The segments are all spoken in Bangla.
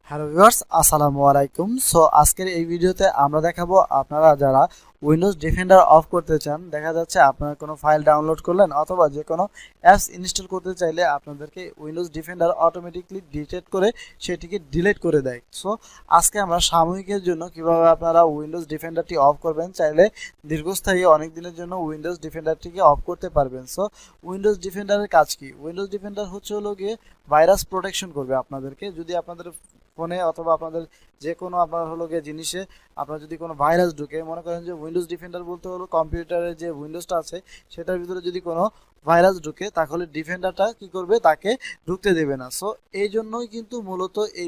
হ্যালো ভিউয়ার্স, আসসালামু আলাইকুম। সো আজকের এই ভিডিওতে আমরা দেখাবো আপনারা যারা উইন্ডোজ ডিফেন্ডার অফ করতে চান, দেখা যাচ্ছে আপনারা কোনো ফাইল ডাউনলোড করলেন অথবা যে কোনো অ্যাপস ইনস্টল করতে চাইলে আপনাদেরকে উইন্ডোজ ডিফেন্ডার অটোমেটিকলি ডিটেক্ট করে সেটিকে ডিলিট করে দেয়। সো আজকে আমরা সাময়িকের জন্য কিভাবে আপনারা উইন্ডোজ ডিফেন্ডারটি অফ করবেন, চাইলে দীর্ঘস্থায়ী অনেক দিনের জন্য উইন্ডোজ ডিফেন্ডারটিকে অফ করতে পারবেন। সো উইন্ডোজ ডিফেন্ডারের কাজ কি? উইন্ডোজ ডিফেন্ডার হলো গিয়ে ভাইরাস প্রোটেকশন করবে আপনাদেরকে। যদি আপনাদের ফোনে অথবা আপনাদের যে কোনো আপনার গিয়ে জিনিসে আপনার যদি কোনো ভাইরাস ঢুকে, মনে করেন যে উইন্ডোজ ডিফেন্ডার বলতে হলো কম্পিউটারের যে উইন্ডোজটা আছে সেটার ভিতরে যদি কোনো ভাইরাস ঢুকে তাহলে ডিফেন্ডারটা কি করবে, তাকে ঢুকতে দেবে না। সো এই জন্যই কিন্তু মূলত এই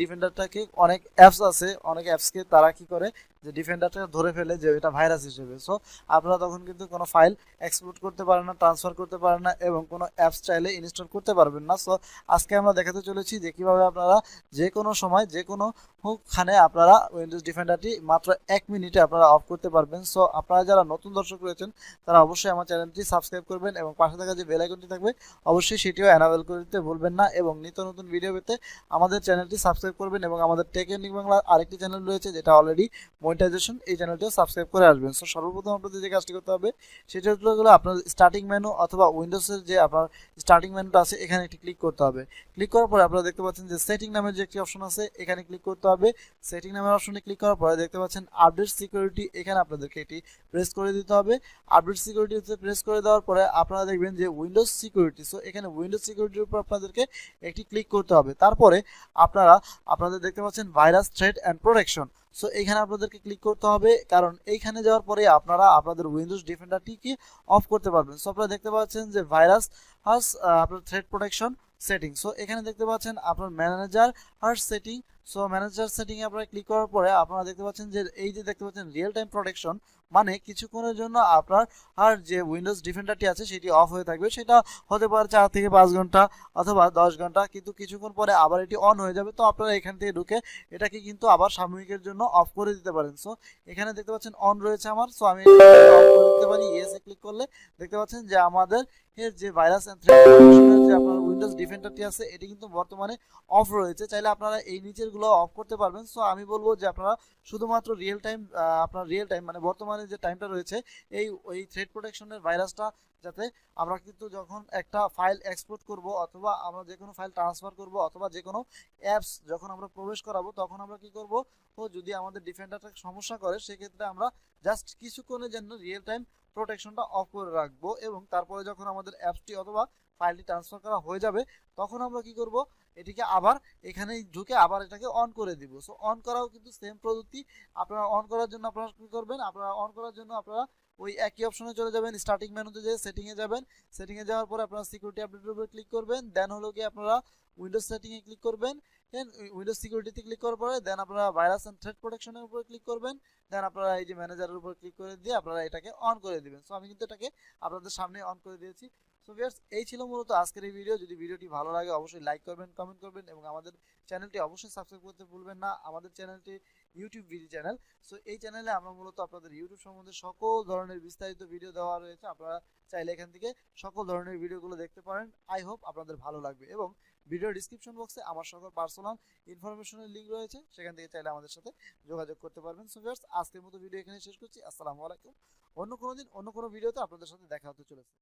ডিফেন্ডারটাকে অনেক অ্যাপস আছে, অনেক অ্যাপসকে তারা কি করে যে ডিফেন্ডারটা ধরে ফেলে যে এটা ভাইরাস হিসেবে। সো আপনারা তখন কিন্তু কোনো ফাইল এক্সপোর্ট করতে পারেন না, ট্রান্সফার করতে পারেন না এবং কোনো অ্যাপস চাইলে ইনস্টল করতে পারবেন না। সো আজকে আমরা দেখাতে চলেছি যে কীভাবে আপনারা যে কোনো সময় যে কোনোখানে আপনারা উইন্ডোজ ডিফেন্ডারটি মাত্র 1 মিনিটে আপনারা অফ করতে পারবেন। সো আপনারা যারা নতুন দর্শক রয়েছেন তারা অবশ্যই আমার চ্যানেলটি সাবস্ক্রাইব করবেন এবং পাশে থাকা যে বেল আইকনটি থাকবে অবশ্যই সেটিও এনাবেল করে দিতে ভুলবেন না এবং নিত্য নতুন ভিডিও পেতে আমাদের চ্যানেলটি সাবস্ক্রাইব করবেন। এবং আমাদের টেক এন্ড বাংলা আরেকটি চ্যানেল রয়েছে যেটা অলরেডি মনিটাইজেশন, এই চ্যানেলটিও সাবস্ক্রাইব করে আসবেন। সো সর্বপ্রথম আপনাদের যে কাজটি করতে হবে সেটা হলো আপনার স্টার্টিং মেনু অথবা উইন্ডোজের যে আপনার স্টার্টিং মেনুটা আছে এখানে একটি ক্লিক করতে হবে। ক্লিক করার পরে আপনারা দেখতে পাচ্ছেন যে সেটিং নামের যে একটি অপশন আছে এখানে ক্লিক করতে হবে। সেটিং নামের অপশনে ক্লিক করার পরে দেখতে পাচ্ছেন আপডেট সিকিউরিটি, এখানে আপনাদেরকে এটি প্রেস করে দিতে হবে। আপডেট সিকিউরিটিতে প্রেস করে দেওয়ার পরে আপনারা দেখবেন যে উইন্ডোজ সিকিউরিটি, সো এখানে উইন্ডোজ সিকিউরিটির উপর আপনাদেরকে একটি ক্লিক করতে হবে। তারপরে আপনাদের দেখতে পাচ্ছেন virus threat and protection, so এইখানে আপনাদেরকে ক্লিক করতে হবে, কারণ এইখানে যাওয়ার পরে আপনারা আপনাদের উইন্ডোজ ডিফেন্ডারটিকে অফ করতে পারবেন। সো আপনারা দেখতে পাচ্ছেন যে ভাইরাস আপনার থ্রেট প্রোটেকশন সেটিং, সো এখানে দেখতে পাচ্ছেন আপনার ম্যানেজার সেটিং। সো ম্যানেজার সেটিংয়ে আপনারা ক্লিক করার পরে আপনারা দেখতে পাচ্ছেন যে এই যে দেখতে পাচ্ছেন রিয়েল টাইম প্রোটেকশন, মানে কিছুক্ষণের জন্য আপনার যে উইন্ডোজ ডিফেন্ডারটি আছে সেটি অফ হয়ে থাকবে। সেটা হতে পারে 4 থেকে 5 ঘন্টা অথবা 10 ঘন্টা, কিন্তু কিছুক্ষণ পরে আবার এটি অন হয়ে যাবে। তো আপনারা এখান থেকে ঢুকে এটাকে কিন্তু আবার সাময়িকের জন্য অফ করে দিতে পারেন। সো এখানে দেখতে পাচ্ছেন অন রয়েছে আমার, সো আমি অফ করে দিতে পারি। ইয়েসে ক্লিক করলে দেখতে পাচ্ছেন যে আমাদের যে ভাইরাস এন্ড থ্রেট প্রোটেকশনের যে আপনার উইন্ডোজ ডিফেন্ডারটি আছে এটি কিন্তু বর্তমানে অফ রয়েছে। চাইলে আপনারা এই নিচের গুলো অফ করতে পারবেন। সো আমি বলবো যে আপনারা শুধুমাত্র রিয়েল টাইম মানে বর্তমানে যে টাইমটা রয়েছে ওই থ্রেট প্রোটেকশনের ভাইরাসটা, যাতে আমরা কিন্তু যখন একটা ফাইল এক্সপোর্ট করব অথবা আমরা যে কোনো ফাইল ট্রান্সফার করব অথবা যে কোনো অ্যাপস যখন আমরা প্রবেশ করাবো তখন আমরা কি করব, তো যদি আমাদের ডিফেন্ডারটা সমস্যা করে সেক্ষেত্রে আমরা জাস্ট কিছুক্ষণের জন্য রিয়েল টাইম প্রোটেকশনটা অফ করে রাখবো এবং তারপরে যখন আমাদের অ্যাপসটি অথবা ফাইলটি ট্রান্সফার করা হয়ে যাবে তখন আমরা কি করব, এটিকে আবার এখানে ঢুকে আবার এটাকে অন করে দিব। সো অন করাও কিন্তু সেম প্রযুক্তি। আপনারা অন করার জন্য আপনারা কি করবেন, আপনারা ওই একই অপশনে চলে যাবেন, স্টার্টিং মেনুতে যেয়ে সেটিংয়ে যাবেন। সেটিংয়ে যাওয়ার পরে আপনারা সিকিউরিটি আপডেটের উপর ক্লিক করবেন, দেন হলো কি আপনারা উইন্ডোজ সেটিংয়ে ক্লিক করবেন, দেন উইন্ডোজ সিকিউরিটিতে ক্লিক করার পরে দেন আপনারা ভাইরাস এন্ড থ্রেট প্রোটেকশনের উপর ক্লিক করবেন, দেন আপনারা এই যে ম্যানেজারের উপর ক্লিক করে দিয়ে আপনারা এটাকে অন করে দিবেন। সো আমি কিন্তু এটাকে আপনাদের সামনে অন করে দিয়েছি। সো ভিউয়ার্স, এই ছিল মূলত আজকের এই ভিডিও। যদি ভিডিওটি ভালো লাগে অবশ্যই লাইক করবেন, কমেন্ট করবেন এবং আমাদের চ্যানেলটি অবশ্যই সাবস্ক্রাইব করতে ভুলবেন না। আমাদের চ্যানেলটি ইউটিউব ভিডিও চ্যানেল। সো এই চ্যানেলে আমরা মূলত আপনাদের ইউটিউব সম্বন্ধে সকল ধরনের বিস্তারিত ভিডিও দেওয়া রয়েছে। আপনারা চাইলে এখান থেকে সকল ধরনের ভিডিওগুলো দেখতে পারেন। আই হোপ আপনাদের ভালো লাগবে এবং ভিডিও ডিসক্রিপশন বক্সে আমার সকল পার্সোনাল ইনফরমেশনের লিঙ্ক রয়েছে, সেখান থেকে চাইলে আমাদের সাথে যোগাযোগ করতে পারবেন। সো ভিউয়ার্স, আজকের মতো ভিডিও এখানে শেষ করছি। আসসালামু আলাইকুম। অন্য কোনো দিন অন্য কোনো ভিডিওতে আপনাদের সাথে দেখা হতে চলেছে।